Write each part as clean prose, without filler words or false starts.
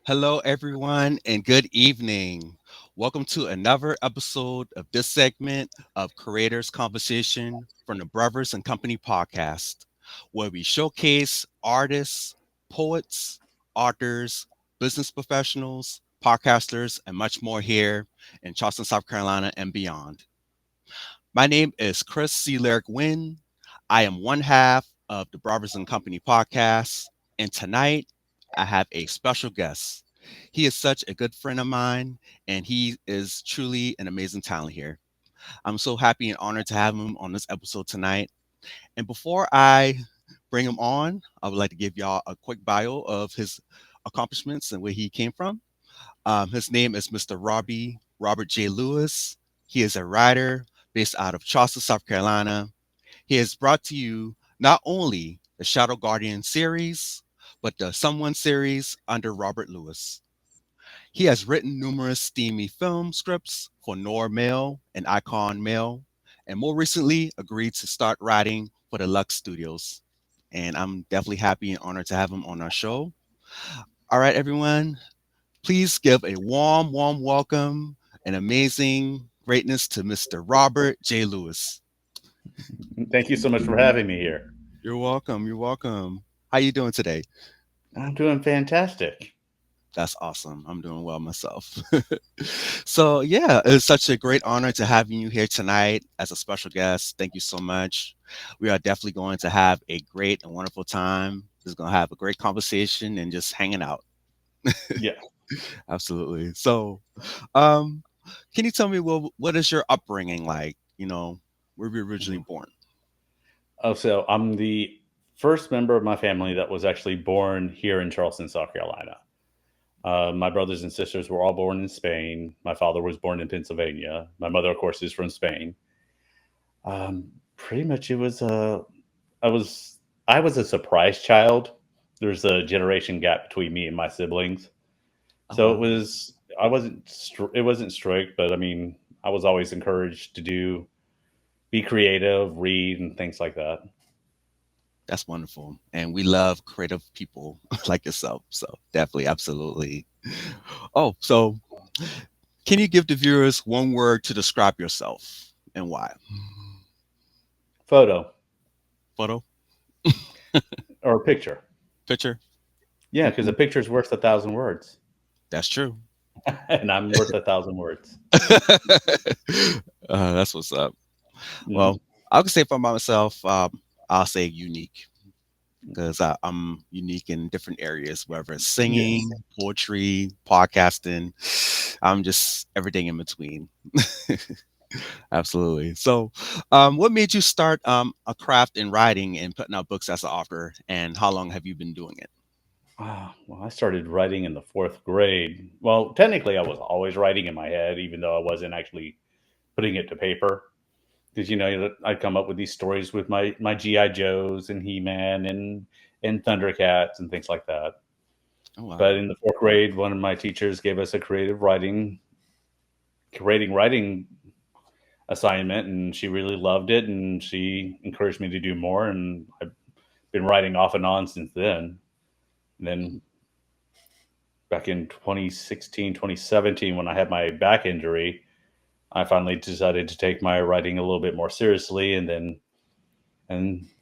Hello, everyone, and good evening. Welcome to another episode of this segment of Creators Conversation from the Brothers and Company podcast, where we showcase artists, poets, authors, business professionals, podcasters, and much more here in Charleston, South Carolina, and beyond. My name is Chris C. Lyric Wynn. I am one half of the Brothers and Company podcast, and tonight I have a special guest. He is such a good friend of mine, and he is truly an amazing talent here. I'm so happy and honored to have him on this episode tonight. And before I bring him on, I would like to give y'all a quick bio of his accomplishments and where he came from. His name is Mr. Robert J. Lewis. He is a writer based out of Charleston, South Carolina. He has brought to you not only the Shadow Guardian series, but the Someone series under Robert Lewis. He has written numerous steamy film scripts for Nor Mail and Icon Mail, and more recently agreed to start writing for the Lux Studios. And I'm definitely happy and honored to have him on our show. All right, everyone, please give a warm welcome and amazing greatness to Mr. Robert J. Lewis. Thank you so much for having me here. You're welcome. You're welcome. How you doing today? I'm doing fantastic. That's awesome. I'm doing well myself. So, yeah, it's such a great honor to have you here tonight as a special guest. Thank you so much. We are definitely going to have a great and wonderful time. Just going to have a great conversation and just hanging out. Yeah. Absolutely. So, um, can you tell me what is your upbringing like? Where were you originally Mhm. born? Oh, so I'm the first member of my family that was actually born here in Charleston, South Carolina. My brothers and sisters were all born in Spain. My father was born in Pennsylvania. My mother, of course, is from Spain. Pretty much, I was I was a surprise child. There's a generation gap between me and my siblings, Oh, so wow. it wasn't strict, but I mean, I was always encouraged to be creative, read, and things like that. That's wonderful. And we love creative people like yourself. So, definitely, absolutely. Oh, so can you give the viewers one word to describe yourself and why? Photo Photo, or picture. picture. Yeah, because Okay. a picture's worth 1,000 words, That's true. and I'm worth 1,000 words. That's what's up. Hmm. Well, I could say for myself, I'll say unique because I'm unique in different areas, whether it's Yes. singing, poetry, podcasting. I'm just everything in between. Absolutely. So, what made you start a craft in writing and putting out books as an author, and how long have you been doing it? Well, I started writing in the fourth grade. Well, technically, I was always writing in my head, even though I wasn't actually putting it to paper. Because I'd come up with these stories with my GI Joes and He Man and Thundercats and things like that. Oh wow, But in the fourth grade, one of my teachers gave us a creating writing assignment, and she really loved it, and she encouraged me to do more, and I've been writing off and on since then. And then back in 2016, 2017, when I had my back injury, I finally decided to take my writing a little bit more seriously, and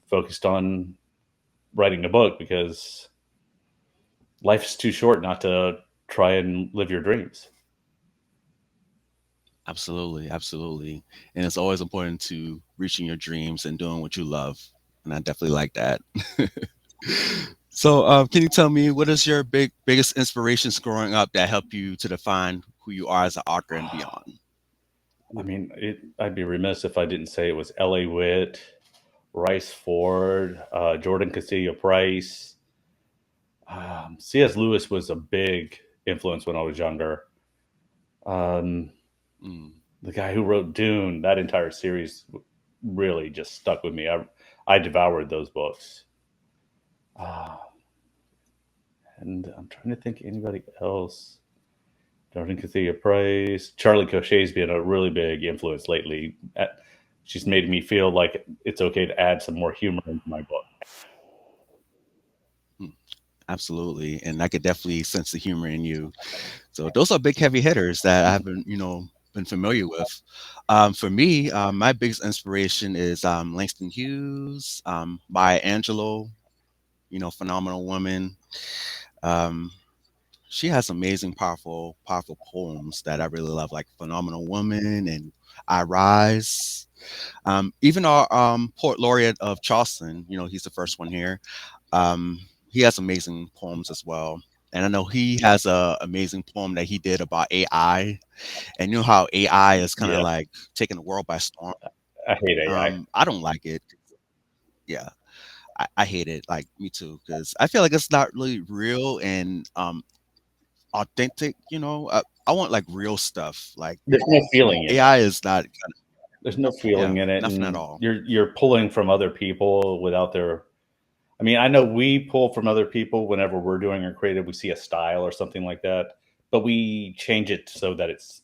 focused on writing a book because life's too short not to try and live your dreams. absolutely, absolutely. And it's always important to reaching your dreams and doing what you love, and I definitely like that. So, can you tell me what is your biggest inspirations growing up that help you to define who you are as an author and beyond? I mean, I'd be remiss if I didn't say it was L.A. Witt, Rice Ford, Jordan Castillo Price. C.S. Lewis was a big influence when I was younger. Um, Mm. the guy who wrote Dune, that entire series really just stuck with me. I devoured those books. Ah, and I'm trying to think anybody else. Darling Cathedral Price. Charlie Cochet's been a really big influence lately. She's made me feel like it's okay to add some more humor into my book. Mm, absolutely, and I could definitely sense the humor in you. So those are big heavy hitters that I haven't, been familiar with. For me, my biggest inspiration is Langston Hughes, Maya Angelou. Phenomenal woman. Um, she has amazing, powerful poems that I really love, like "Phenomenal Woman" and "I Rise." Even our poet laureate of Charleston, he's the first one here. Um, he has amazing poems as well. And I know he has a amazing poem that he did about AI. And you know how AI is kind of Yeah, like taking the world by storm. I hate AI. I don't like it. Yeah, I hate it. Like me too, because I feel like it's not really real and authentic. I want like real stuff. Like There's no feeling in it. AI is not. There's no Yeah, feeling in it, nothing at and all. you're pulling from other people without their. I mean, I know we pull from other people whenever we're doing our creative. We see a style or something like that, but we change it so that it's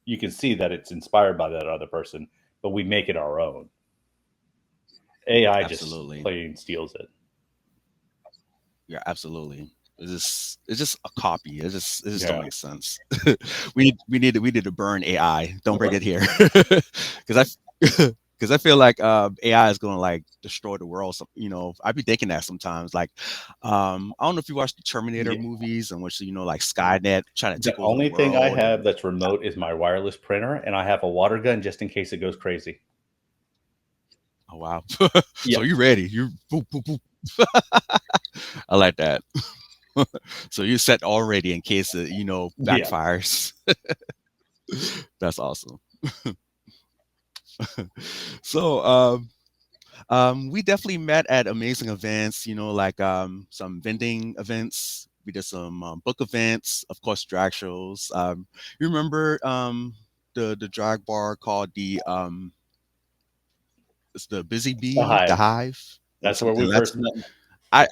you can see that it's inspired by that other person, but we make it our own. AI just Absolutely. plain steals it. Yeah, absolutely. It's just a copy. It just don't Yeah. make sense. We need to burn AI. Don't bring it here, because I because I feel like AI is going to like destroy the world. So, I be thinking that sometimes. Like, I don't know if you watch the Terminator Yeah. movies, in which like Skynet trying to The take over the only thing I world, have and that's remote is my wireless printer, and I have a water gun just in case it goes crazy. oh wow, Yeah. so you ready? You boop boop boop. I like that. So you set already in case it Yeah. backfires. That's awesome. So we definitely met at amazing events, like some vending events. We did some book events, of course, drag shows. You remember the drag bar called it's the Busy The Bee, the Hive. Hive, and That's where we that's first met. I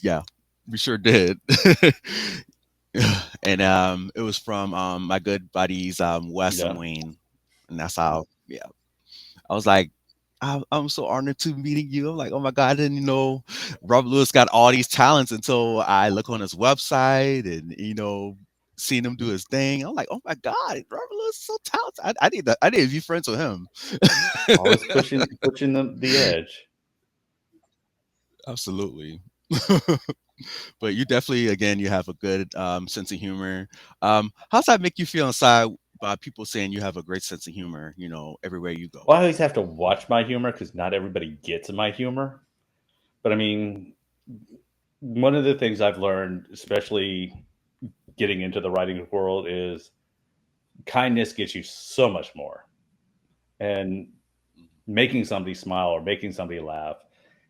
yeah, we sure did. And it was from my good buddies Wes and Yeah. Wayne, and that's how I was like, I'm so honored to meeting you. I'm like, oh my God, I didn't know Robert Lewis got all these talents until I look on his website and, seeing him do his thing. I'm like, oh my God, Robert Lewis is so talented. I need to be friends with him. Always pushing the edge. Absolutely. But you definitely, again, you have a good sense of humor. How's that make you feel inside by people saying you have a great sense of humor, everywhere you go? Well, I always have to watch my humor because not everybody gets my humor. But I mean, one of the things I've learned, especially getting into the writing world, is kindness gets you so much more. And making somebody smile or making somebody laugh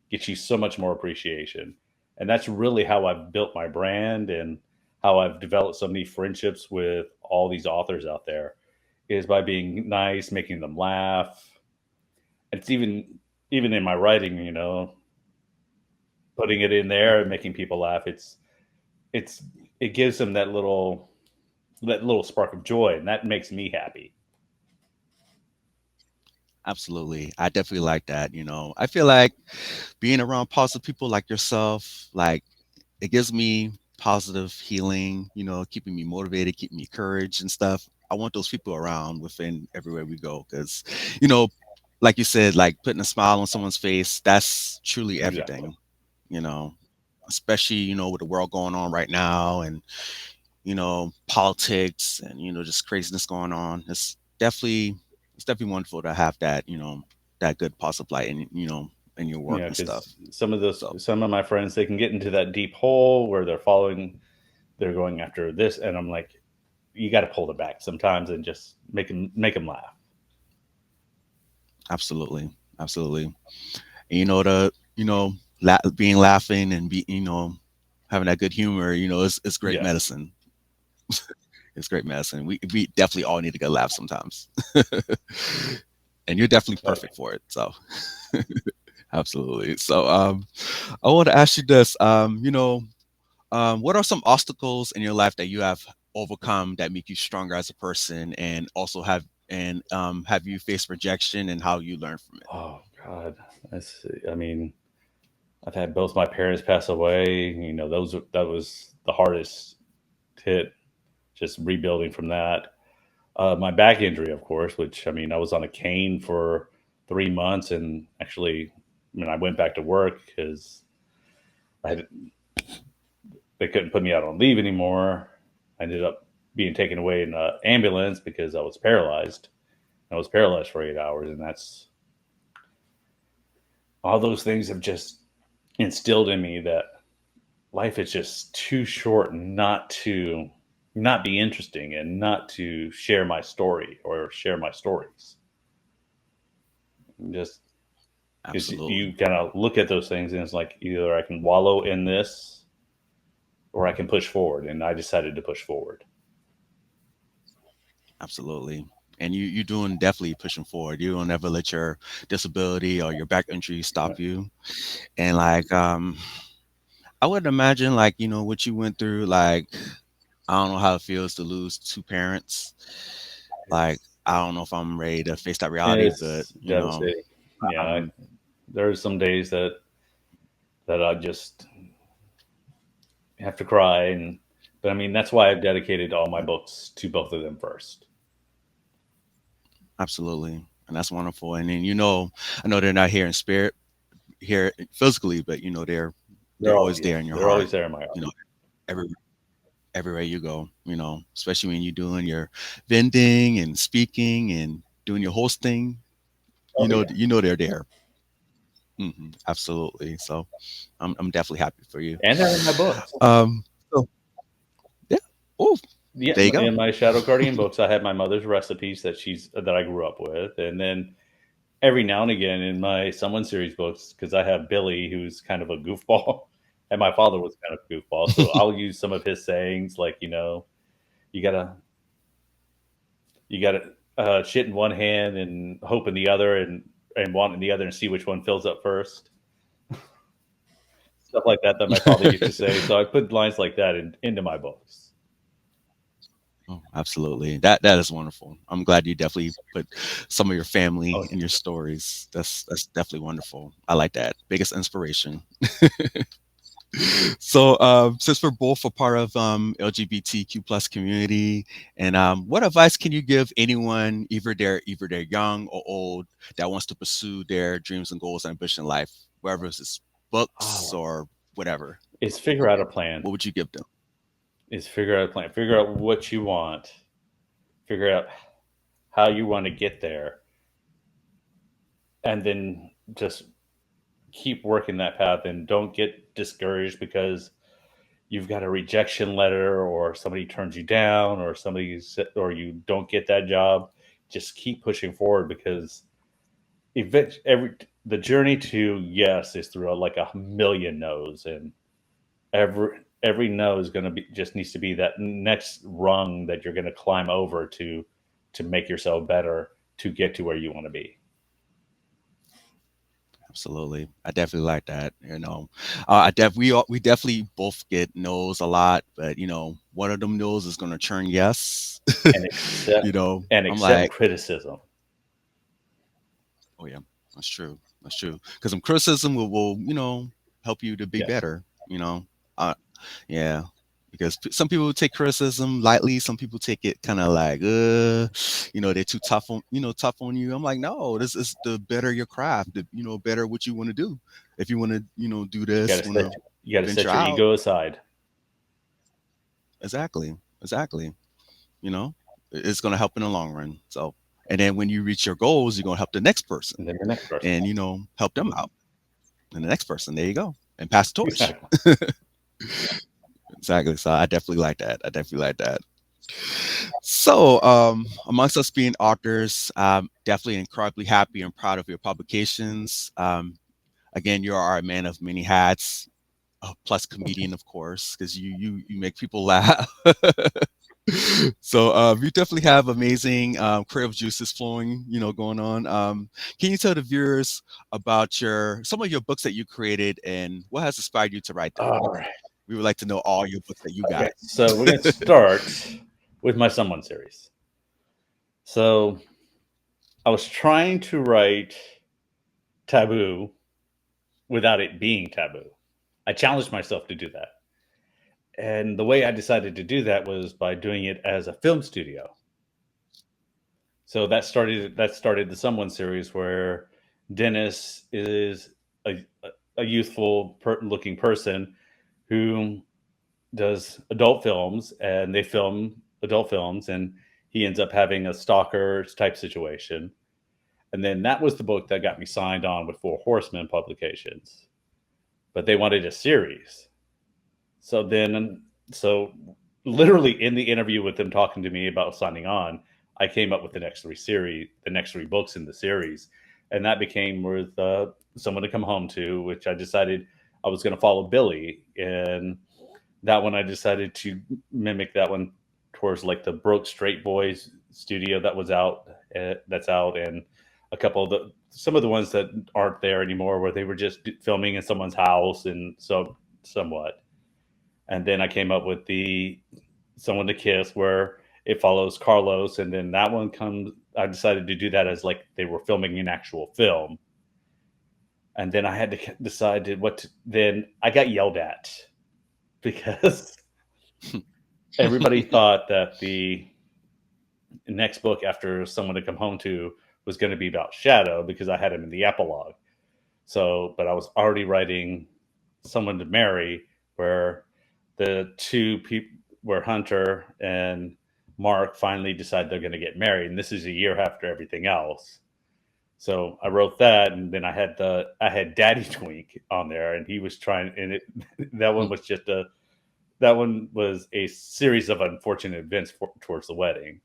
gets you so much more appreciation. And that's really how I've built my brand and how I've developed so many friendships with all these authors out there is by being nice, making them laugh. It's even in my writing, putting it in there and Mhm. making people laugh. It's it gives them that little spark of joy, and that makes me happy. Absolutely. I definitely like that. I feel like being around positive people like yourself, like it gives me positive healing, keeping me motivated, keeping me courage and stuff. I want those people around within everywhere we go because, you know, like you said, like putting a smile on someone's face, that's truly Exactly. everything, you know, especially, with the world going on right now and, politics and, just craziness going on. It's definitely wonderful to have that, that good positive light in, in your work Yeah, and because stuff. some So some of my friends, they can get into that deep hole where they're going after this, and I'm like, you got to pull it back sometimes and just make them laugh. absolutely. Absolutely. And, being laughing and having that good humor, it's great Yeah, medicine. It's great medicine. We definitely all need a good laugh sometimes, and you're definitely Oh, perfect for it. So absolutely. So I want to ask you this. What are some obstacles in your life that you have overcome that make you stronger as a person, and also have you faced rejection and how you learn from it? oh God. I mean, I've had both my parents pass away. That was the hardest hit. Just rebuilding from that. My back injury, of course, which I mean, I was on a cane for 3 months, and actually, I went back to work because I had, they couldn't put me out on leave anymore. I ended up being taken away in an ambulance because I was paralyzed. I was paralyzed for 8 hours, and that's all those things have just instilled in me that life is just too short not be interesting and not to share my story or share my stories. Just because Absolutely, you kind of look at those things and it's like either I can wallow in this or I can push forward, and I decided to push forward. absolutely. And you doing definitely pushing forward. You don't ever let your disability or your back injury stop you. And like I would imagine like what you went through. Like I don't know how it feels to lose two parents. Like It's I don't know if I'm ready to face that reality, but it's devastating. Yeah, I'm there are some days that I just have to cry, and but I mean that's why I've dedicated all my books to both of them first. absolutely, and that's wonderful. And then I know they're not here in spirit, here physically, but they're always there in your They're heart. always there in my You heart. know, every everywhere you go. Especially when you're doing your vending and speaking and doing your hosting. Oh yeah, They're there. Absolutely. So I'm definitely happy for you. and they're in my books. So yeah. Oh, Yeah, there you go. in my Shadow Guardian books, I have my mother's recipes that I grew up with, and then every now and again in my Someone series books, because I have Billy, who's kind of a goofball, and my father was kind of a goofball, so I'll use some of his sayings, like you gotta you gotta shit in one hand and hope in the other, and want in the other, and see which one fills up first. Stuff like that my father used to say. So I put lines like that into my books. Oh, absolutely. That is wonderful. I'm glad you definitely put some of your family Oh in your stories. That's definitely wonderful. I like that. Biggest inspiration. So, since we're both a part of LGBTQ plus community, and what advice can you give anyone, either they're young or old, that wants to pursue their dreams and goals and ambition in life, whether it's books oh, or whatever? is figure out a plan. What would you give them? Is figure out a plan. Figure out what you want. Figure out how you want to get there, and then just keep working that path, and don't get discouraged because you've got a rejection letter or somebody turns you down or you don't get that job. Just keep pushing forward because every the journey to yes is through like a million no's, and every no is going to be just needs to be that next rung that you're going to climb over to make yourself better to get to where you want to be. Absolutely, I definitely like that. We definitely both get no's a lot, but one of them no's is gonna turn yes. and accept and I'm accept like, criticism. oh yeah, that's true. That's true. Because some criticism will help you to be Yes, better. Uh, yeah. Because some people take criticism lightly. Some people take it kind of like, they're too tough on you. I'm like, no, this is the better your craft, the better what you want to do. If you want to, do you got this, to want set to you got to venture set your out. ego aside, Exactly, exactly. You know, it's gonna help in the long run. So, and then when you reach your goals, you're gonna help the next person, and then the next person. and help them out, and the next person. There you go, and pass the torch. Exactly. Exactly. So I definitely like that. I definitely like that. So, amongst us being authors, definitely incredibly happy and proud of your publications. Again, you are a man of many hats, plus comedian, of course, because you make people laugh. So you definitely have amazing creative juices flowing, going on. Can you tell the viewers about your some of your books that you created and what has inspired you to write them? All right. We would like to know all your books that you Okay. got. So we're going to start with my Someone series. So I was trying to write taboo without it being taboo. I challenged myself to do that. And the way I decided to do that was by doing it as a film studio. So that started the Someone series where Dennis is a youthful looking person who does adult films, and they film adult films, and he ends up having a stalker type situation. And then that was the book that got me signed on with Four Horsemen Publications, but they wanted a series. So then, so literally in the interview with them talking to me about signing on, I came up with the next three books in the series, and that became with Someone to Come Home To, which I decided I was going to follow Billy, and that one I decided to mimic that one towards like the Broke Straight Boys studio that was out, that's out, and a couple of the some of the ones that aren't there anymore, where they were just filming in someone's house, and so somewhat. And then I came up with the Someone to Kiss, where it follows Carlos, and then that one comes. I decided to do that as like they were filming an actual film, and then I had to decide what. Then I got yelled at because everybody thought that the next book after Someone to Come Home To was going to be about Shadow because I had him in the epilogue. So, but I was already writing Someone to Marry, where the two people, where Hunter and Mark finally decide they're going to get married, and this is a year after everything else. So I wrote that, and then I had Daddy Twink on there, and he was trying, and it that one was just a that one was a series of unfortunate events towards the wedding.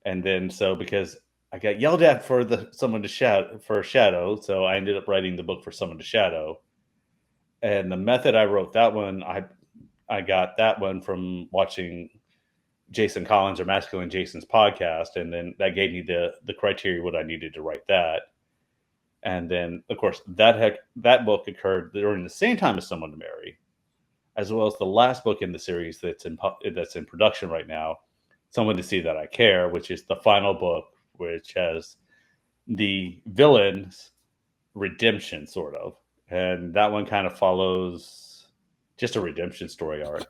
And then so because I got yelled at for the Someone to Shadow for Shadow, so I ended up writing the book for Someone to Shadow. And the method I wrote that one, I got that one from watching Jason Collins or Masculine Jason's podcast, and then that gave me the criteria what I needed to write that. And then of course that book occurred during the same time as Someone to Marry, as well as the last book in the series that's in production right now, Someone to See That I Care, which is the final book, which has the villain's redemption, sort of. And that one kind of follows just a redemption story arc.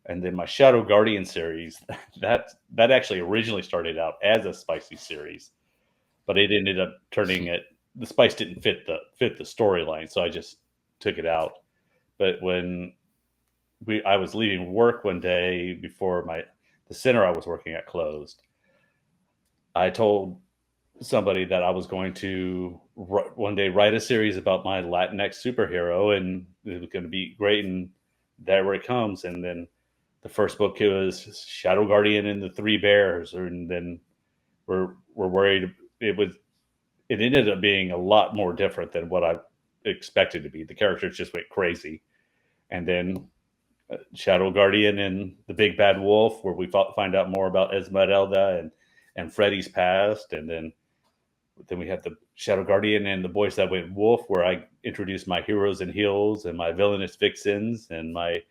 And then my Shadow Guardian series, that actually originally started out as a spicy series, but it ended up turning it. The spice didn't fit the storyline, so I just took it out. But when I was leaving work one day before the center I was working at closed, I told somebody that I was going to one day write a series about my Latinx superhero, and it was going to be great. And there it comes. And then the first book was Shadow Guardian and the Three Bears, and then we're worried it ended up being a lot more different than what I expected to be. The characters just went crazy, and then Shadow Guardian and the Big Bad Wolf, where we find out more about Esmeralda and Freddy's past, and then we had the Shadow Guardian and the Boys That Went Wolf, where I introduced my heroes and heels and my villainous vixens and my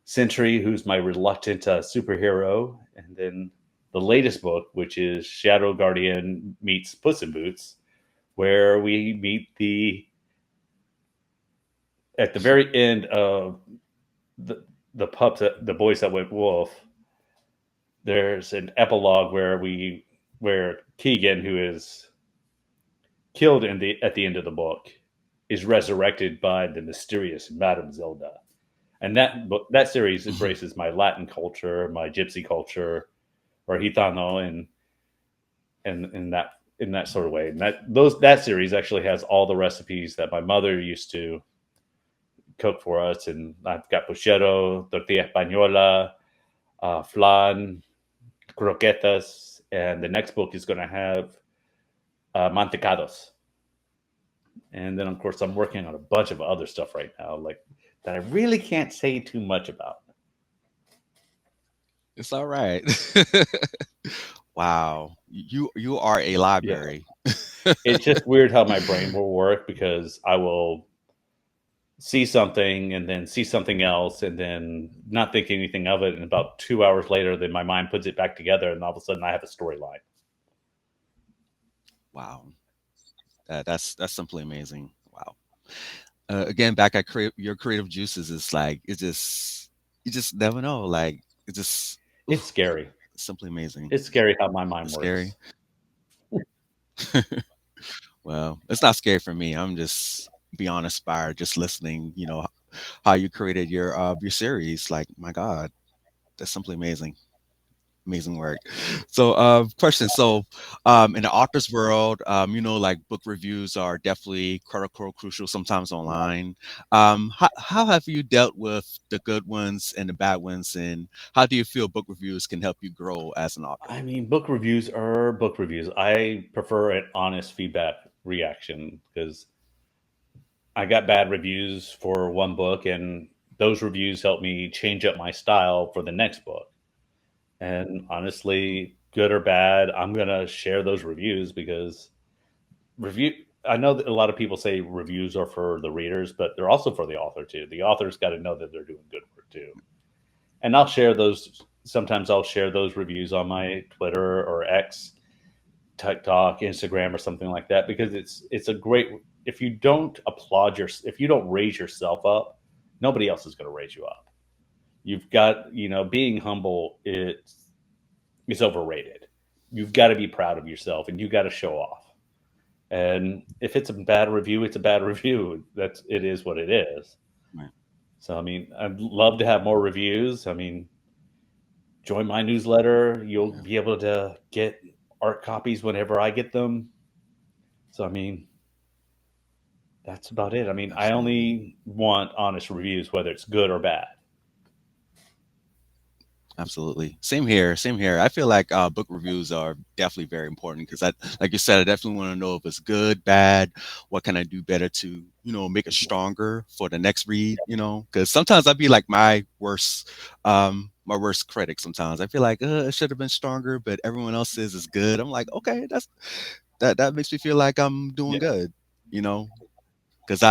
Sentry, who's my reluctant superhero, and then the latest book, which is Shadow Guardian meets Puss in Boots, where we meet the at the very end of the pups, the Boys That Went Wolf. There's an epilogue where Keegan, who is killed at the end of the book, is resurrected by the mysterious Madame Zelda. And that series embraces my Latin culture, my Gypsy culture, or Gitano, and in that sort of way. And that series actually has all the recipes that my mother used to cook for us. And I've got puchero, tortilla española, flan, croquetas, and the next book is going to have mantecados. And then, of course, I'm working on a bunch of other stuff right now, like that I really can't say too much about. It's all right. Wow. You are a Yeah, library. it's just weird how my brain will work because I will see something and then see something else and then not think anything of it, and about 2 hours later, then my mind puts it back together, and all of a sudden, I have a storyline. Wow. That's simply amazing. Wow. Again, back at your creative juices, it's like it's just you just never know. Like it's just It's oof, scary. simply amazing. It's scary how my mind It's scary. works. Well, it's not scary for me. I'm just beyond inspired just listening. How you created your series. Like my God, that's simply amazing. Amazing work. So, question. So, in the author's world, like book reviews are definitely critical, crucial, sometimes online. How have you dealt with the good ones and the bad ones, and how do you feel book reviews can help you grow as an author? I mean, book reviews are book reviews. I prefer an honest feedback reaction because I got bad reviews for one book, and those reviews helped me change up my style for the next book. And honestly, good or bad, I'm gonna share those reviews because review. I know that a lot of people say reviews are for the readers, but they're also for the author too. The author's got to know that they're doing good work too. And I'll share those. Sometimes I'll share those reviews on my Twitter or X, TikTok, Instagram, or something like that because it's a great. If you don't if you don't raise yourself up, nobody else is going to raise you up. You've got being humble. It's overrated. You've got to be proud of yourself and you got to show off. And if it's a bad review, it's a bad review. It is what it is. Right. So I mean, I'd love to have more reviews. I mean, join my newsletter. You'll Yeah, be able to get art copies whenever I get them. So I mean, that's about it. I mean, I absolutely. only want honest reviews, whether it's good or bad. Absolutely. Same here. Same here. I feel like book reviews are definitely very important because like you said, I definitely want to know if it's good, bad, what can I do better to, make it stronger for the next read, because sometimes I'd be like my worst critic sometimes. I feel like it should have been stronger, but everyone else says it's good. I'm like, okay, that makes me feel like I'm doing Yeah. good, you know. Because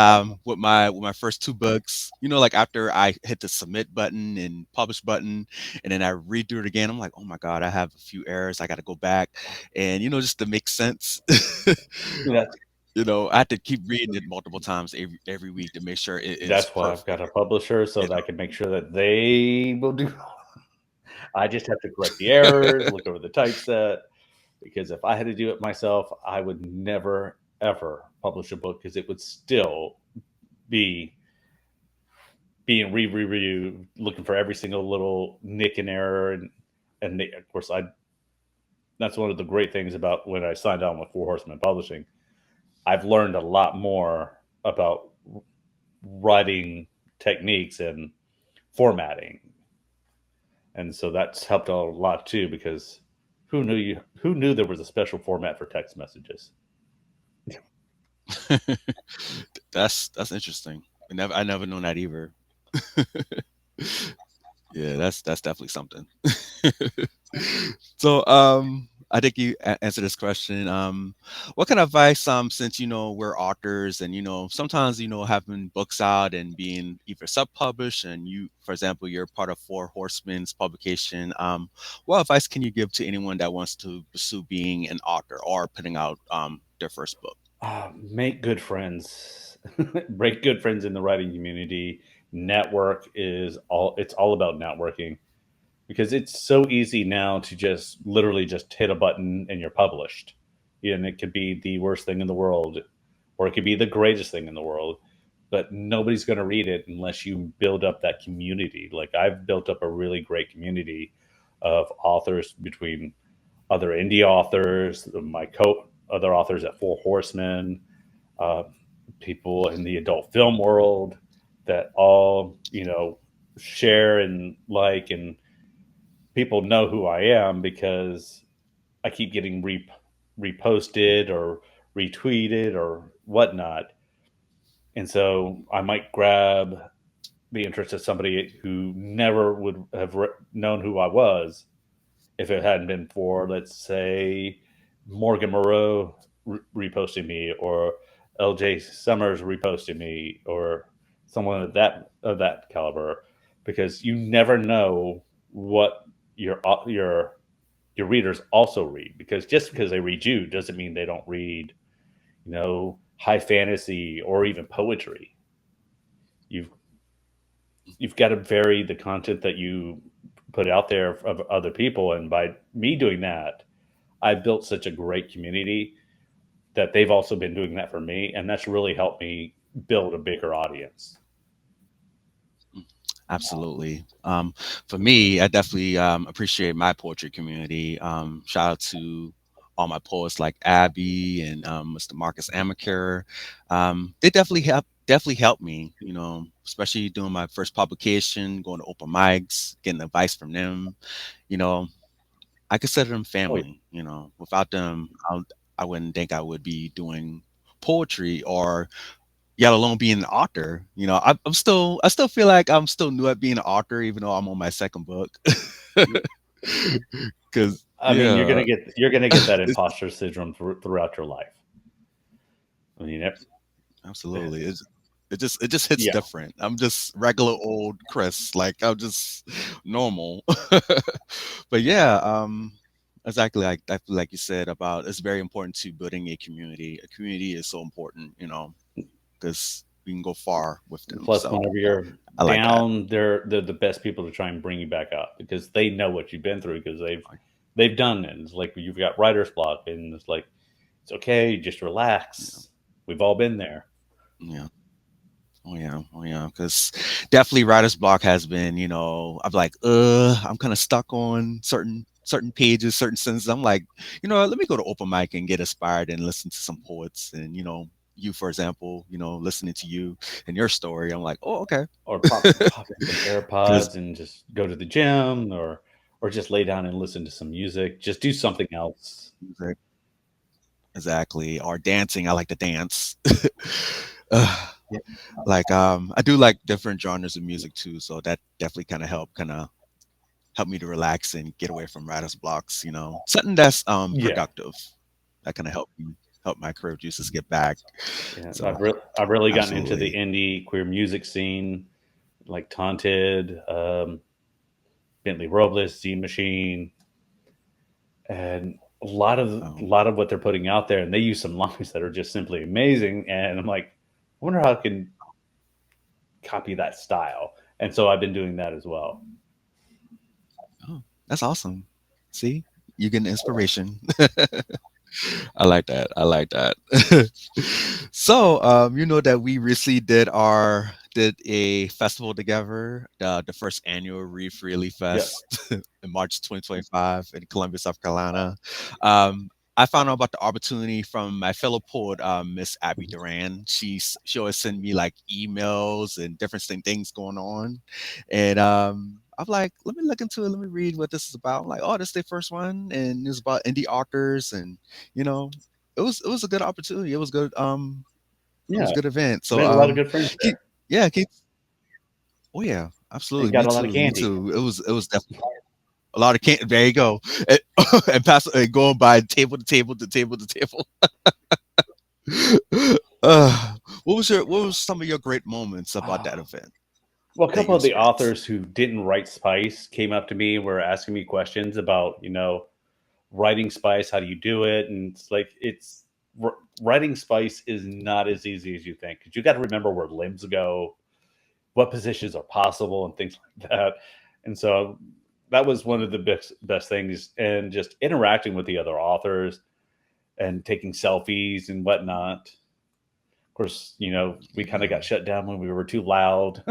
with my first two books, like after I hit the submit button and publish button, and then I redo it again, I'm like, oh my god, I have a few errors. I got to go back, and just to make sense, That's I had to keep reading it multiple times every week to make sure it is that's why I've got perfect. a publisher so that I can make sure that they will do. I just have to correct the errors, look over the typeset, because if I had to do it myself, I would never ever publish a book because it would still be being reviewed, looking for every single little nick and error, and of course, I that's one of the great things about when I signed on with Four Horsemen Publishing. I've learned a lot more about writing techniques and formatting, and so that's helped a lot too because who knew there was a special format for text messages. That's interesting. I never known that either. Yeah, that's definitely something. So, I think you answered this question. What kind of advice, since we're authors and sometimes having books out and being either sub-published and for example, you're part of Four Horsemen's publication. What advice can you give to anyone that wants to pursue being an author or putting out their first book? Make good friends, break good friends in the writing community. Network is all. It's all about networking because it's so easy now to just literally just hit a button and you're published. And it could be the worst thing in the world, or it could be the greatest thing in the world. But nobody's going to read it unless you build up that community. Like I've built up a really great community of authors between other indie authors, my other authors at Four Horsemen, uh, people in the adult film world that all share and like, and people know who I am because I keep getting reposted or retweeted or whatnot. And so I might grab the interest of somebody who never would have known who I was if it hadn't been for, let's say, Morgan Moreau reposting me, or LJ Summers reposting me, or someone of that caliber, because you never know what your readers also read. Because just because they read you doesn't mean they don't read, high fantasy or even poetry. You've you've got to vary the content that you put out there of other people, and by me doing that, I built such a great community that they've also been doing that for me, and that's really helped me build a bigger audience. Absolutely. For me, I definitely appreciate my poetry community. Shout out to all my poets like Abby and Mr. Marcus Amaker. They definitely helped me, especially doing my first publication, going to open mics, getting advice from them. You know, I consider them Oh, yeah. family. Without them, I wouldn't think I would be doing poetry or yet alone being an author. I still feel like I'm still new at being an author, even though I'm on my second book. Cause I mean, yeah, you're gonna get that it's, imposter syndrome throughout your life. I mean, absolutely. It just hits yeah, different. I'm just regular old Chris. Like I'm just normal. But yeah, exactly like you said about it's very important to building a community. A community is so important, because we can go far with them. plus So whenever you're I like that. down, they're the best people to try and bring you back up, because they know what you've been through, because they've done it. It's like you've got writer's block, and it's like, it's okay, just Yeah. relax. We've all been there. Yeah. Oh yeah, oh yeah, because definitely writer's block has been, I'm like, I'm kind of stuck on certain pages, certain sentences. I'm like, let me go to open mic and get inspired and listen to some poets, and you, for example, listening to you and your story. I'm like, oh, okay, Or pop in some because AirPods and just go to the gym, or just lay down and listen to some music. Just do something else. exactly, or dancing. I like to dance. uh, like I do like different genres of music too, so that definitely kind of help me to relax and get away from writer's blocks, something that's Yeah, productive that kind of help my career juices get back. yeah. So I've really gotten into the absolutely. indie queer music scene, like Taunted, Bentley Robles, Z Machine, and a um, lot of what they're putting out there, and they use some lines that are just simply amazing. And I'm like, I wonder how I can copy that style. And so I've been doing that as well. oh, that's awesome. See, you get inspiration. I like that. I like that. So, you know that we recently did a festival together, the first annual Read Freely Yeah, Fest in March 2025 in Columbia, South Carolina. I found out about the opportunity from my fellow poet, Miss Abby Duran. She always send me like emails and different things going on, and I'm like, let me look into it. Let me read what this is about. I'm like, oh, this is their first one, and it's about indie authors, and you know, it was a good opportunity. It was good. It was yeah. a good event. So Made a lot of good friends keep, there, yeah, keep. Oh yeah, and absolutely. Me got a lot of too. Me candy. too. It was definitely a lot of can. There you go. And, and pass and going by table to table to table to table. What was some of your great moments about that event Well, a that you couple of the experienced? authors who didn't write Spice came up to me and were asking me questions about, writing Spice. How do you do it? And it's like, writing Spice is not as easy as you think, because you got to remember where limbs go, what positions are possible, and things like that. And so that was one of the best things, and just interacting with the other authors and taking selfies and whatnot. Of course, we kind of Yeah. got shut down when we were too loud.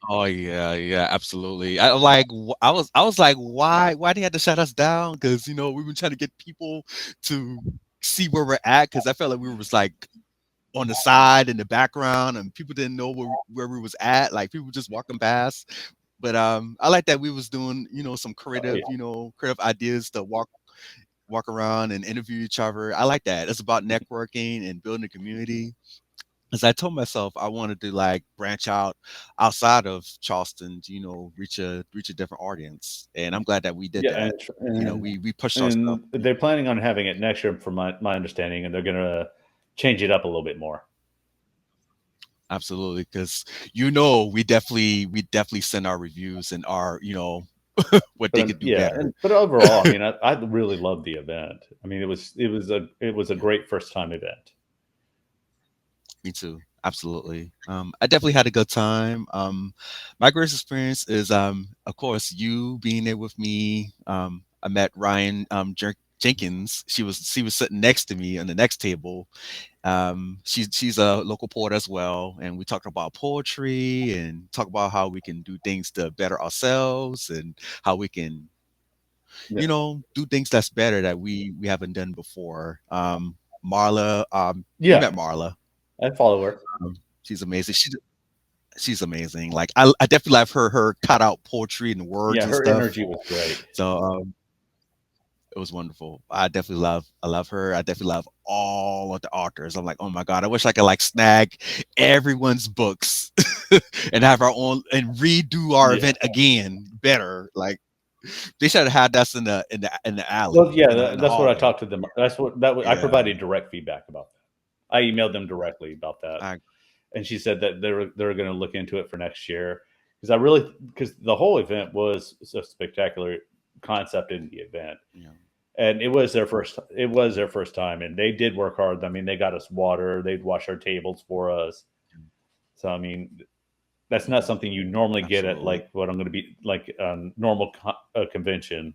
Oh yeah, yeah, absolutely. I was like, why they had to shut us down? Because we've been trying to get people to see where we're at. Because I felt like we was like on the side in the background, and people didn't know where we was at. Like people just walking past. But I like that we was doing some Oh, yeah. creative ideas to walk around and interview each other. I like that. It's about networking and building a community. As I told myself, I wanted to like branch out outside of Charleston, to, reach a different audience, and I'm glad that we did Yeah, that. We pushed ourselves. and they're planning on having it next year, from my understanding, and they're gonna change it up a little bit more. Absolutely, because we definitely send our reviews and our what they could do Yeah, better. but overall, I mean, I really loved the event. I mean, it was a Yeah, great first time event. me too. Absolutely. I definitely had a good time. My greatest experience is, of course, you being there with me. I met Ryan Jenkins. She was sitting next to me on the next table. She's a local poet as well, and we talked about poetry and talk about how we can do things to better ourselves and how we can Yeah, do things that's better that we haven't done before. Marla, you yeah, met Marla. I follow her. She's amazing. She's amazing. Like I definitely love her cut out poetry and words Yeah, and her stuff. energy was great. So it was wonderful. I love her. I definitely love all of the authors. I'm like, oh my God, I wish I could like snag everyone's books and have our own and redo our Yeah. event again better. Like they should have had us in the Well, alley, yeah, in the that's what I hallway. talked to them. That's what that was, I Yeah. provided direct feedback about that. I emailed them directly about that, I and she said that they're going to look into it for next year, because I really, because the whole event was a spectacular concept in the event, yeah. and it was their first time, and they did work hard. I mean, they got us water, they'd wash our tables for us. So I mean, that's not something you normally get at Absolutely. like what I'm going to be like normal convention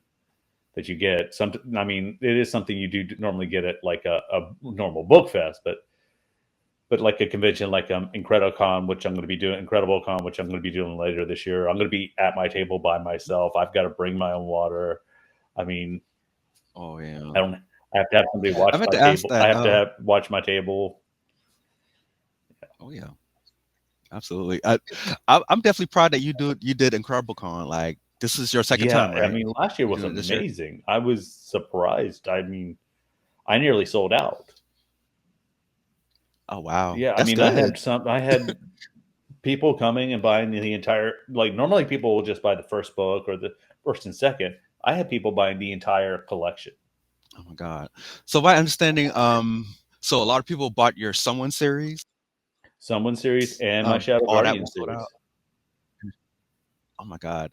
that you get. Some, I mean, it is something you do normally get at like a normal book fest, but like a convention like IncrediCon, which I'm going to be doing, IncredibleCon, which I'm going to be doing later this year. I'm going to be at my table by myself. I've got to bring my own water. I mean, Oh yeah. I don't. I have to have somebody watch I meant my to ask table. I that. have to have watch my table. Oh yeah. Absolutely. I'm definitely proud that you did Incredible Con. Like this is your second Yeah, time, I right? mean, last year You was doing it this year? amazing. I was surprised. I mean, I nearly sold out. Oh wow. Yeah, I That's mean, good. I had people coming and buying the entire, like normally people will just buy the first book or the first and second. I had people buying the entire collection. Oh my God. So my understanding, so a lot of people bought your Someone series. Someone series and my Shadow All that Guardian was sold out. series. Oh my God.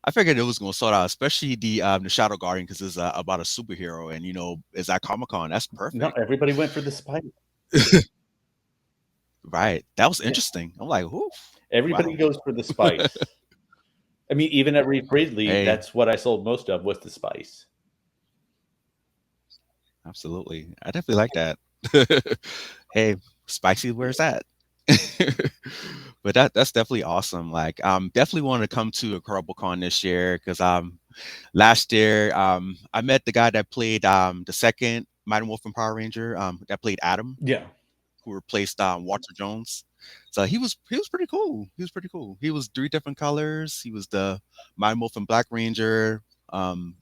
I figured it was gonna sold out, especially the Shadow Guardian because it's about a superhero, and it's at Comic Con. That's No, perfect. everybody went for the spice. Right. That was Yeah, interesting. I'm like, whoo, everybody wow. goes for the spice. I mean, even at Reed Freedley, Hey, that's what I sold most of was the spice. absolutely. I definitely like that. Hey, spicy, where's that? But that's definitely awesome. Like, definitely want to come to a Con this year because last year I met the guy that played the second Mighty Morphin Power Ranger that played Adam, Yeah, who replaced Walter Jones. So he was pretty cool. He was pretty cool. He was three different colors. He was the Mighty Morphin Black Ranger.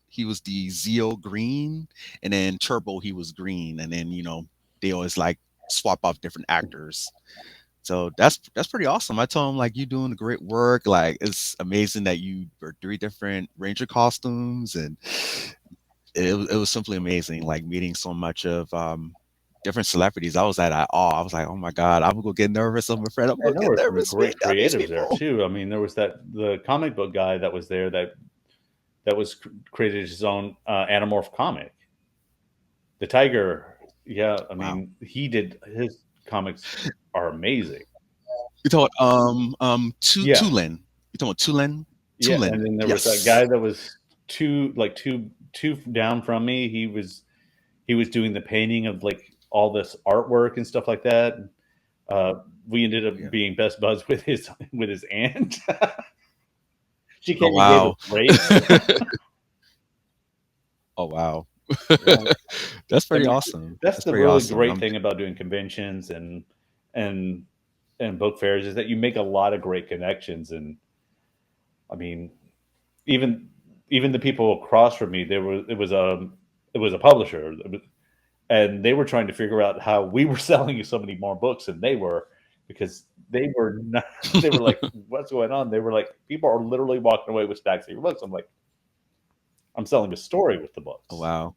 He was the Zeo green, and then Turbo he was green, and then they always like swap off different actors. So that's pretty awesome. I told him like you doing great work. Like it's amazing that you were three different Ranger costumes, and it was simply amazing. Like meeting so much of different celebrities. I was at awe. I was like, oh my God, I'm gonna get nervous. I'm afraid I'm gonna and there get were some nervous meeting great all these creatives there people. too. I mean, there was the comic book guy that was there that was created his own Animorph comic. The Tiger, yeah, I Wow. mean, he did his comics are amazing. You talking Yeah, Tulin. You talking about Tulin? yeah, and Tulin. then there was that Yes. guy that was two down from me. He was doing the painting of like all this artwork and stuff like that. Uh, we ended Oh up yeah. being best buds with his aunt. She Oh came and gave us wow. grapes. Oh wow. Yeah, That's I pretty mean, awesome. that's That's the pretty really awesome. great thing about doing conventions and and book fairs is that you make a lot of great connections. And I mean, even even the people across from me, it was a publisher, and they were trying to figure out how we were selling so many more books than they were. because they were not. They were like, "What's going on?" They were like, "People are literally walking away with stacks of your books." I'm like, "I'm selling a story with the Oh, books." wow.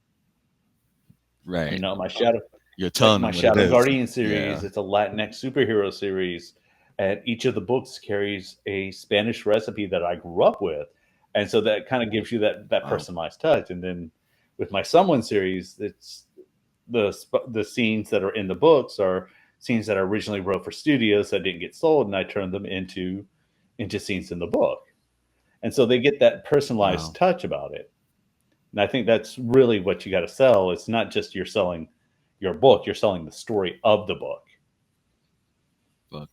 Right. My shadow, You're like telling my them what it Shadow is. Guardian series, Yeah. it's a Latinx superhero series, and each of the books carries a Spanish recipe that I grew up with, and so that kind of gives you that Wow. personalized touch. And then with my Someone series, it's the scenes that are in the books are scenes that I originally wrote for studios that didn't get sold, and I turned them into scenes in the book, and so they get that personalized Wow. touch about it. And I think that's really what you got to sell. It's not just you're selling your book, you're selling the story of the book. Book.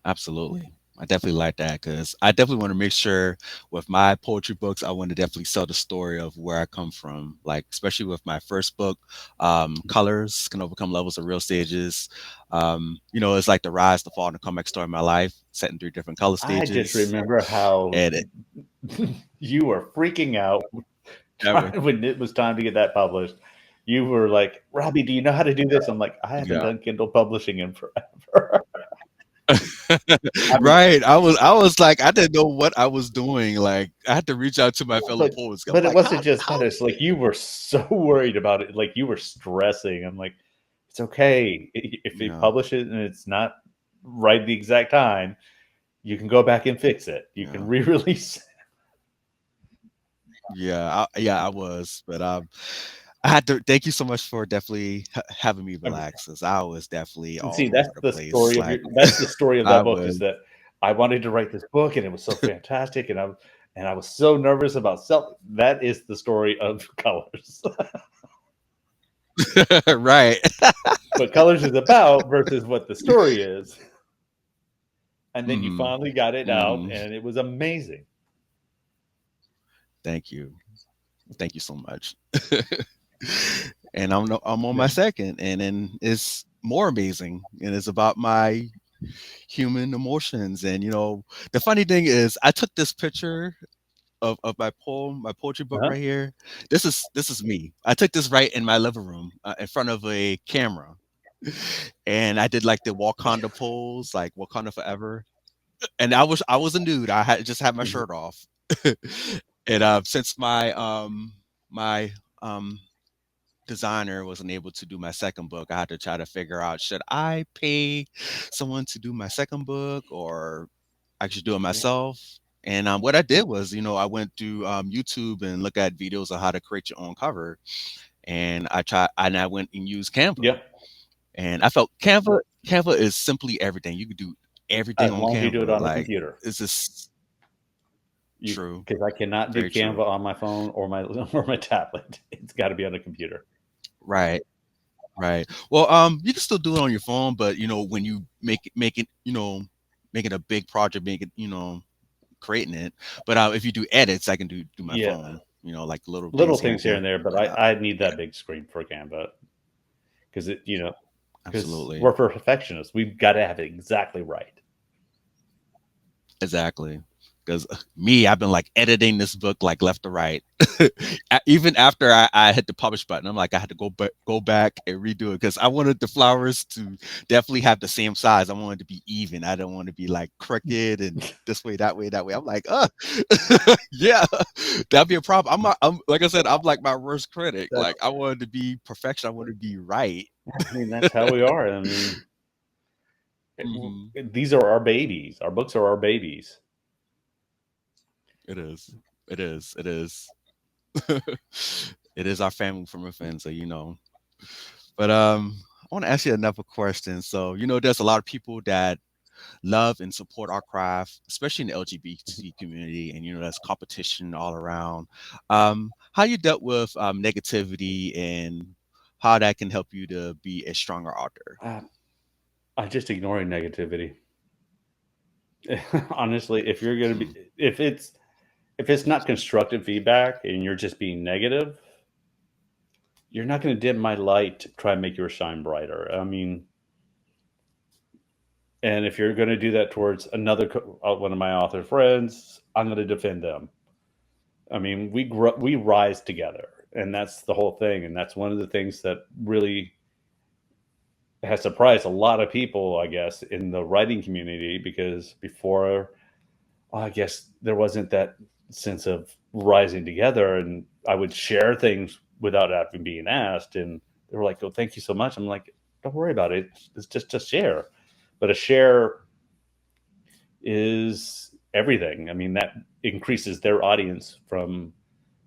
Absolutely. I definitely like that because I definitely want to make sure with my poetry books, I want to definitely sell the story of where I come from. Like, especially with my first book, Colors Can Overcome Levels of Real Stages. It's like the rise, the fall, and the comeback story of my life, set in three different color I just stages. remember how And it, you were freaking out never, when it was time to get that published. You were like, Robbie, do you know how to do this? I'm like, I haven't yeah. done Kindle publishing in forever. I mean, Right. I was like, I didn't know what I was doing. Like, I had to reach out to my fellow but poets. I'm but it like, wasn't just how, that. It's like you were so worried about it. Like you were stressing. I'm like, it's okay. If they yeah, publish it and it's not right the exact time, you can go back and fix it. You can yeah. re-release. Yeah, I was, but I had to thank you so much for definitely having me And relax, because I was definitely see, all that's over the the place. story of your. Like That's the story of I that book. was, Is that I wanted to write this book and it was so fantastic, and I was so nervous about self. That is the story of Colors. right. What Colors is about versus what the story is, and then you hmm finally got it out, hmm and it was amazing. Thank you, thank you so much. And I'm on Yeah. my second, and then it's more amazing, and it's about my human emotions. And the funny thing is, I took this picture of my poem, my poetry book Uh-huh. right here. This is me. I took this right in my living room, in front of a camera, and I did like the Wakanda pose, like Wakanda forever. And I was a nude. I had just had my Mhm. shirt off. And since my designer wasn't able to do my second book, I had to try to figure out, should I pay someone to do my second book, or I should do it Yeah. myself? And what I did was, I went to YouTube and look at videos of how to create your own cover, and I went and used Canva, Yeah. and I felt Canva is simply everything. You could do everything As on long as you do it Canva. on a Like, computer, it's just true, because I cannot do very Canva true. on my phone or my or my tablet. It's got to be on a computer. Right. Right. Well, you can still do it on your phone, but when you make it a big project, make it, creating it. But if you do edits, I can do my Yeah. phone. Like little Little things here and things here there. and there, but But I need yeah, that big screen for Canva because because absolutely, we're perfectionists. We've got to have it exactly right. exactly. Because me, I've been like editing this book like left to right. Even after I hit the publish button, I'm like, I had to go back and redo it because I wanted the flowers to definitely have the same size. I wanted to be even. I don't want to be like crooked and this way, that way, that way. I'm like, yeah, that'd be a problem. I'm like I said, I'm like my worst critic. Like, That's I wanted to be perfection. I wanted to be right. I mean that's how we are. I mean, hmm these are our babies. Our books are our babies. It is. It is. It is. It is our family from within. So But I want to ask you another question. So there's a lot of people that love and support our craft, especially in the LGBT community, and there's competition all around. How you dealt with negativity, and how that can help you to be a stronger author? Uh, I just ignoring negativity. Honestly, if you're gonna be Mm, if it's not constructive feedback and you're just being negative, you're not going to dim my light to try and make yours shine brighter. I mean, and if you're going to do that towards one of my author friends, I'm going to defend them. I mean, we rise together, and that's the whole thing. And that's one of the things that really has surprised a lot of people, I guess, in the writing community because before, well, I guess there wasn't that sense of rising together, and I would share things without having being asked, and they were like, "Oh, thank you so much." I'm like, "Don't worry about it. It's just a share." But a share is everything. I mean, that increases their audience from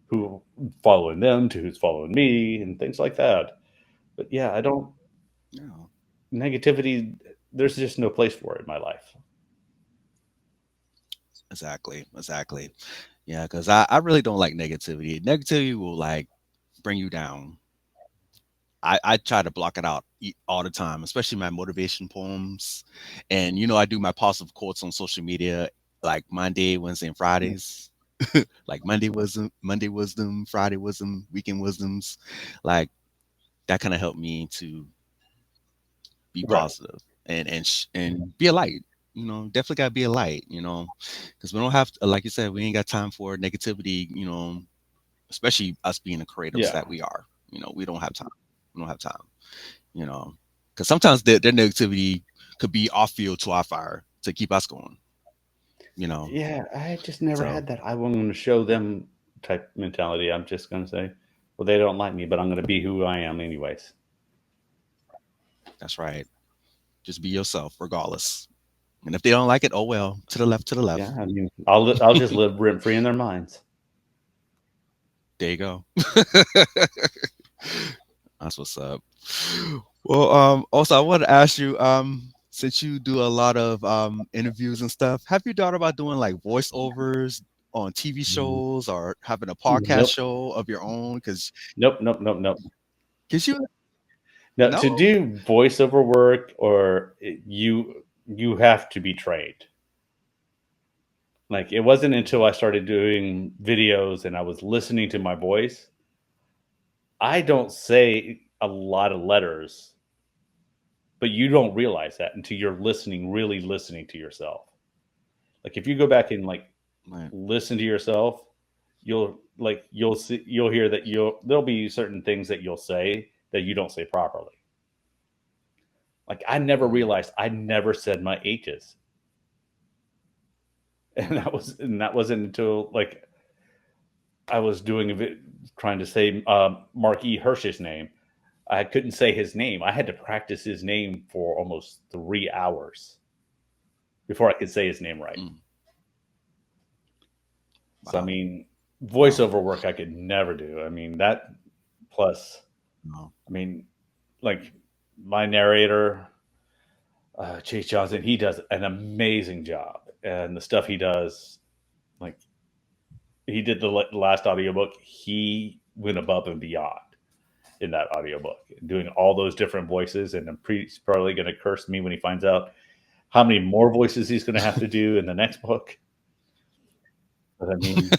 who following them to who's following me and things like that. But yeah, I don't Yeah, negativity. There's just no place for it in my life. exactly, exactly. Yeah, because I really don't like negativity. Negativity will like bring you down. I try to block it out all the time, especially my motivation poems. And I do my positive quotes on social media like Monday, Wednesday, and Fridays. Like Monday wisdom, Friday wisdom, weekend wisdoms. Like that kind of helped me to be Right. positive and be a light. Definitely gotta be a light. Because we don't have to, like you said, we ain't got time for negativity. Especially us being the creatives Yeah. that we are. We don't have time. We don't have time. You know, because sometimes their negativity could be off field to our fire to keep us going. You know, Yeah, I just never so had that I want to show them type mentality. I'm just going to say, well, they don't like me, but I'm going to be who I am anyways. that's right. Just be yourself, regardless. And if they don't like it, oh well. To the left, to the Yeah, left. I mean, I'll just live rent free in their minds. There you go. That's what's up. Well, also I want to ask you, since you do a lot of interviews and stuff, have you thought about doing like voiceovers on TV Mm. shows or having a podcast Nope, show of your own? nope, nope, nope, nope. Cause you Now, no, to do voiceover work, you have to be trained. Like it wasn't until I started doing videos and I was listening to my voice. I don't say a lot of letters, but you don't realize that until you're listening, really listening to yourself. Like if you go back and like right, listen to yourself, you'll hear that there'll be certain things that you'll say that you don't say properly. Like I never mm, realized I never said my H's, and that wasn't until like I was doing a bit trying to say Mark E. Hirsch's name. I couldn't say his name. I had to practice his name for almost 3 hours before I could say his name right. mm, So I wow, mean, wow, voiceover work I could never do. I mean that plus, no, I mean, like my narrator, Chase Johnson, he does an amazing job, and the stuff he does, like he did the last audiobook, he went above and beyond in that audiobook, doing all those different voices, and he's probably going to curse me when he finds out how many more voices he's going to have to do in the next book. But I mean,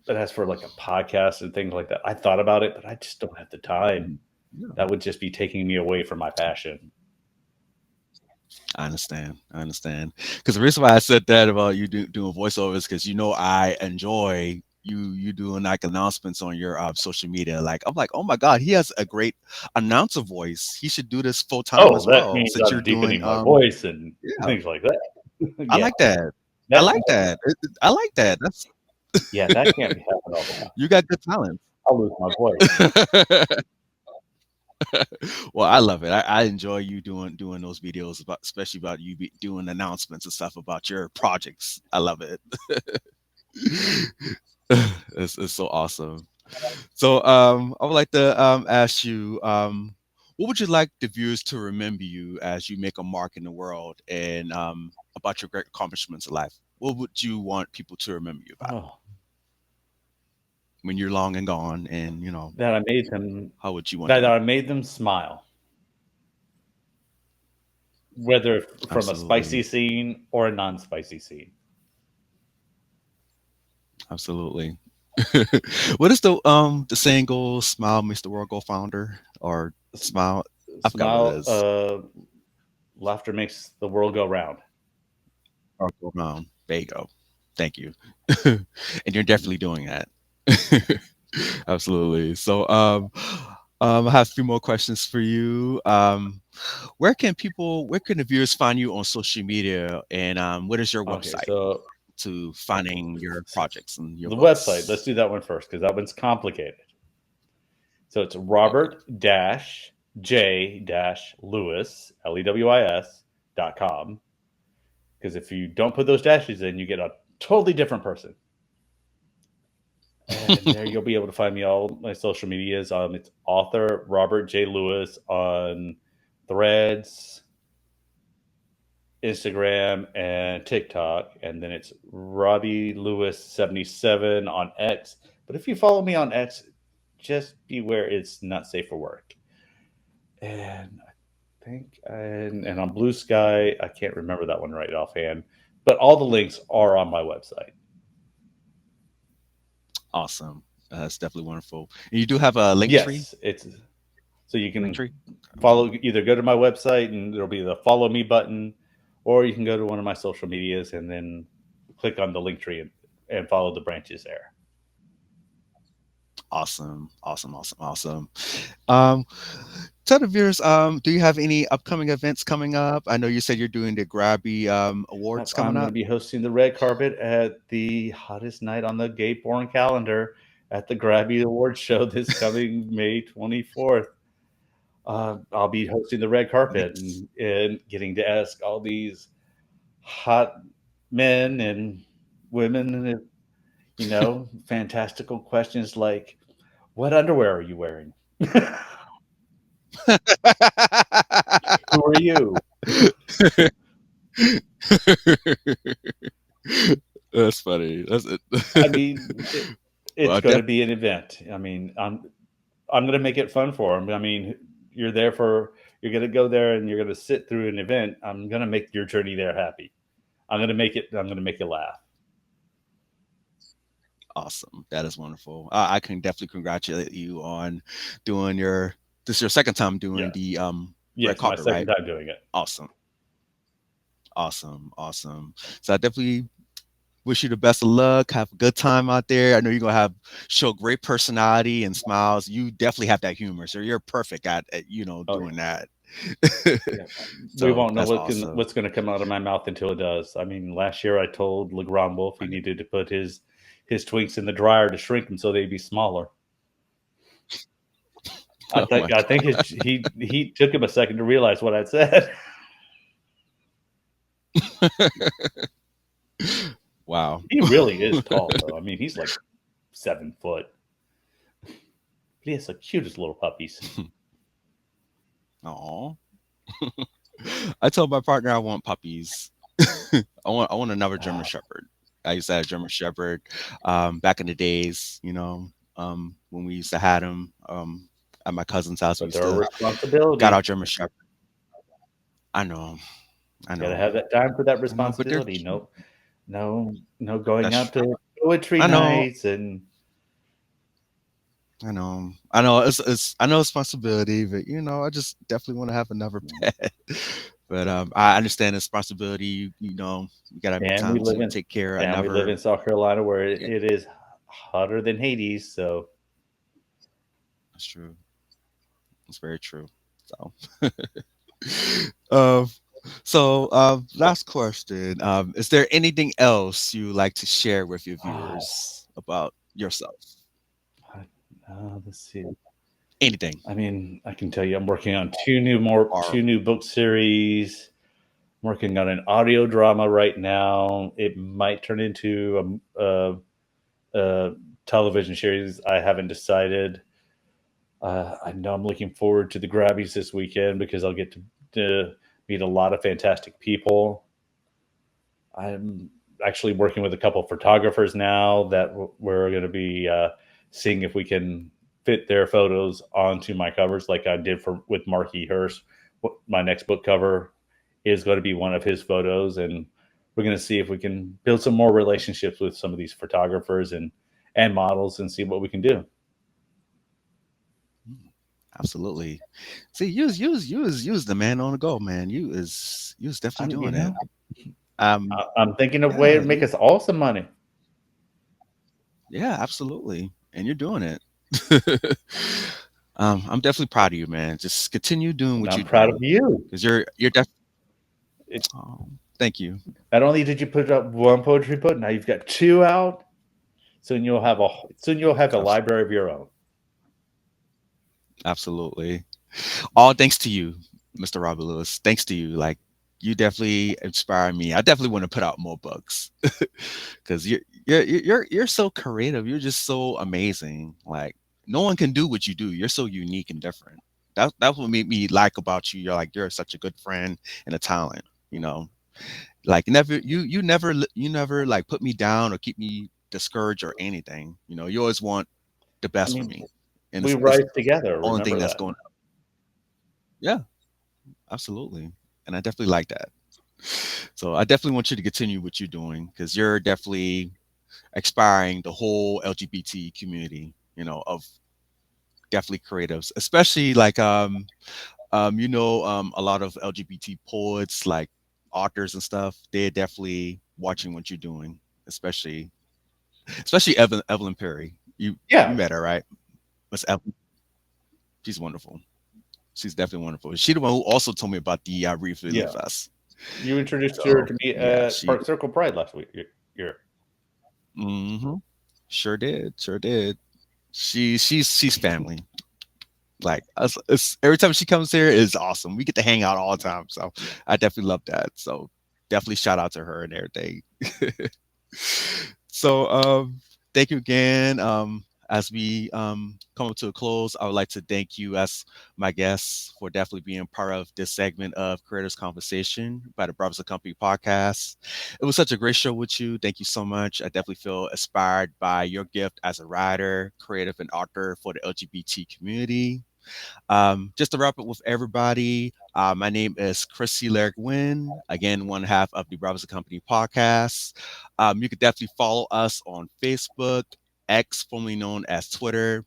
but as for like a podcast and things like that, I thought about it, but I just don't have the time. mm, yeah. That would just be taking me away from my passion. I understand. I understand. Because the reason why I said that about you doing voiceovers, because I enjoy you doing like announcements on your social media. Like I'm like, oh my god, he has a great announcer voice. He should do this full time Oh, as that well. means Since you're I'm doing, deepening my voice and yeah, things like that. I Yeah, like that. I that like that. I like that. That's yeah, that can't be happening all the time. you got good talent. I'll lose my voice. Well, I love it. I enjoy you doing those videos about, especially about you doing announcements and stuff about your projects. I love it. It's so awesome. So, I would like to ask you, what would you like the viewers to remember you as you make a mark in the world and about your great accomplishments in life? What would you want people to remember you about Oh, when you're long and gone? And that I made them how would you want that them? I made them smile, whether from a spicy Absolutely, scene or a non-spicy scene. absolutely. What is the saying goes? Smile makes the world go founder, or S- smile. I forgot what it Smile, is. laughter makes the world go round. Or go round. There you go. Thank you. And you're definitely doing that. Absolutely. So, I have a few more questions for you. where can the viewers find you on social media, and what is your Okay, website so to finding your projects and your the website. Let's books? do that one first because that one's complicated. So it's Okay. Robert J Lewis LEWIS.com. Because if you don't put those dashes in, you get a totally different person. And there you'll be able to find me all my social medias. It's author Robert J. Lewis on Threads, Instagram, and TikTok. And then it's Robbie Lewis 77 on X. But if you follow me on X, just beware it's not safe for work. And I think, and on Blue Sky, I can't remember that one right offhand. But all the links are on my website. Awesome. That's definitely wonderful. And you do have a link tree? Yes, it's so you Link can tree? Okay. follow, either go to my website and there'll be the follow me button, or you can go to one of my social medias and then click on the link tree and follow the branches there. Awesome. Awesome. Awesome. Awesome. Um, Tell the viewers, do you have any upcoming events coming up? I know you said you're doing the Grabby awards coming I'm going to up. be hosting the red carpet at the hottest night on the gay porn calendar at the Grabby Awards show this coming May 24th. I'll be hosting the red carpet Nice. and getting to ask all these hot men and women, fantastical questions like, "What underwear are you wearing? Who are you?" That's funny. That's it. I mean, it's Well, going to be an event. I mean, I'm going to make it fun for them. I mean, you're there for you're going to go there and you're going to sit through an event. I'm going to make your journey there happy. I'm going to make it. I'm going to make you laugh. awesome. That is wonderful. I can definitely congratulate you on doing your. This is your second time doing Yes, the red yes, my carpet, second right? time doing it. Awesome. Awesome. Awesome. So I definitely wish you the best of luck. Have a good time out there. I know you're gonna have show great personality and smiles. You definitely have that humor, so you're perfect at Oh doing that. yeah, we So won't know that's awesome. what's going to come out of my mouth until it does. I mean, last year I told Legrand Wolf he Right. needed to put his twinks in the dryer to shrink them so they'd be smaller. Oh my I think he took him a second to realize what I'd said. God. Wow. He really is tall, though. I mean, he's like 7 foot, but he has the cutest little puppies. Aw. I told my partner I want puppies. I want another German Ah, Shepherd. I used to have a German Shepherd back in the days, when we used to have them at my cousin's house. We but used they're a to got our responsibility. German Shepherd. I know, I Got to know, have that time for that I know, but they're responsibility. cute. No going That's out true. to poetry I know, nights and I know. I know it's a responsibility, but I just definitely want to have another pet. But I understand the responsibility. You gotta make and we time live to in take care of and we live another. in South Carolina where Yeah, it is hotter than Hades. So that's true. It's very true. So, um, last question. Is there anything else you like to share with your oh, viewers about yourself? let's see. Anything I mean, I can tell you, I'm working on or two new book series. I'm working on an audio drama right now. It might turn into a television series. I haven't decided. I know I'm looking forward to the Grabbies this weekend because I'll get to meet a lot of fantastic people. I'm actually working with a couple of photographers now that we're going to be seeing if we can fit their photos onto my covers, like I did for with Marky Hurst. My next book cover is going to be one of his photos, and we're going to see if we can build some more relationships with some of these photographers and models, and see what we can do. mm, absolutely. See, you was the man on the go, man. You was I definitely mean, doing it. Um, I'm thinking of a way to yeah, make us all some money. yeah, absolutely, and you're doing it. I'm definitely proud of you, man. Just continue doing And what I'm you're proud of doing you. because you're definitely. It, Oh, thank you. not only did you put up one poetry book, now you've got two out. Soon you'll have a Abs- library of your own. Absolutely. All thanks to you, Mr. Robert Lewis. Thanks to you. Like you definitely inspire me. I definitely want to put out more books because you're so creative. You're just so amazing. Like no one can do what you do. You're so unique and different. That's what made me like about you. You're such a good friend and a talent. You know, like never you never like put me down or keep me discouraged or anything. You know, you always want the I best for mean, me, and we it's rise together. only thing Remember that's that. going. Yeah, absolutely. And I definitely like that. So I definitely want you to continue what you're doing because you're definitely inspiring the whole LGBT community, of definitely creatives, especially like a lot of LGBT poets, like authors and stuff. They're definitely watching what you're doing, especially Evelyn Perry. You Yeah, met her, right? Miss Evelyn. She's wonderful. She's definitely wonderful. She the one who also told me about the Refill yeah. Fest. You introduced her So to me yeah, at she Park Circle Pride last week. Year. hmm sure did, sure did. She's family. Like every time she comes here is awesome. We get to hang out all the time. So I definitely love that. So definitely shout out to her and everything. So thank you again. As we come up to a close, I would like to thank you as my guests for definitely being part of this segment of Creators Conversation by the Brothers of Company podcast. It was such a great show with you. Thank you so much. I definitely feel inspired by your gift as a writer, creative, and author for the LGBT community. Just to wrap up with everybody, my name is Chrissy Lyric Wynn, again, one half of the Brothers and Company podcast. You could definitely follow us on Facebook, X, formerly known as Twitter,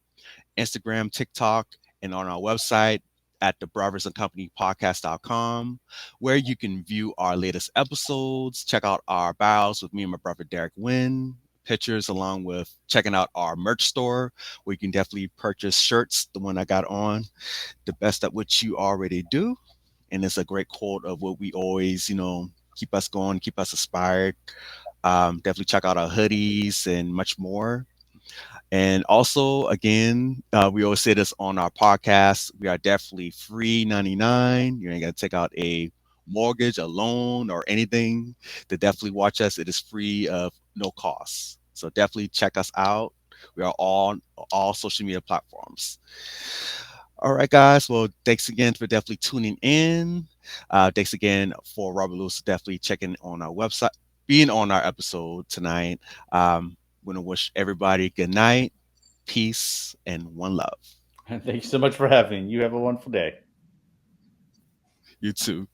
Instagram, TikTok, and on our website at the Brothers and Company podcast.com, where you can view our latest episodes, check out our bios with me and my brother Derek Wynn, pictures along with checking out our merch store where you can definitely purchase shirts, the one I got on, the best at what you already do. And it's a great quote of what we always, keep us going, keep us inspired. Definitely check out our hoodies and much more. And also, again, we always say this on our podcast. We are definitely free 99. You ain't got to take out a mortgage, a loan, or anything to definitely watch us. It is free of no cost. So definitely check us out. We are on all social media platforms. All right, guys. Well, thanks again for definitely tuning in. Thanks again for Robert Lewis definitely checking on our website, being on our episode tonight. Want to wish everybody good night, peace, and one love. Thank you so much for having me. You have a wonderful day. You too.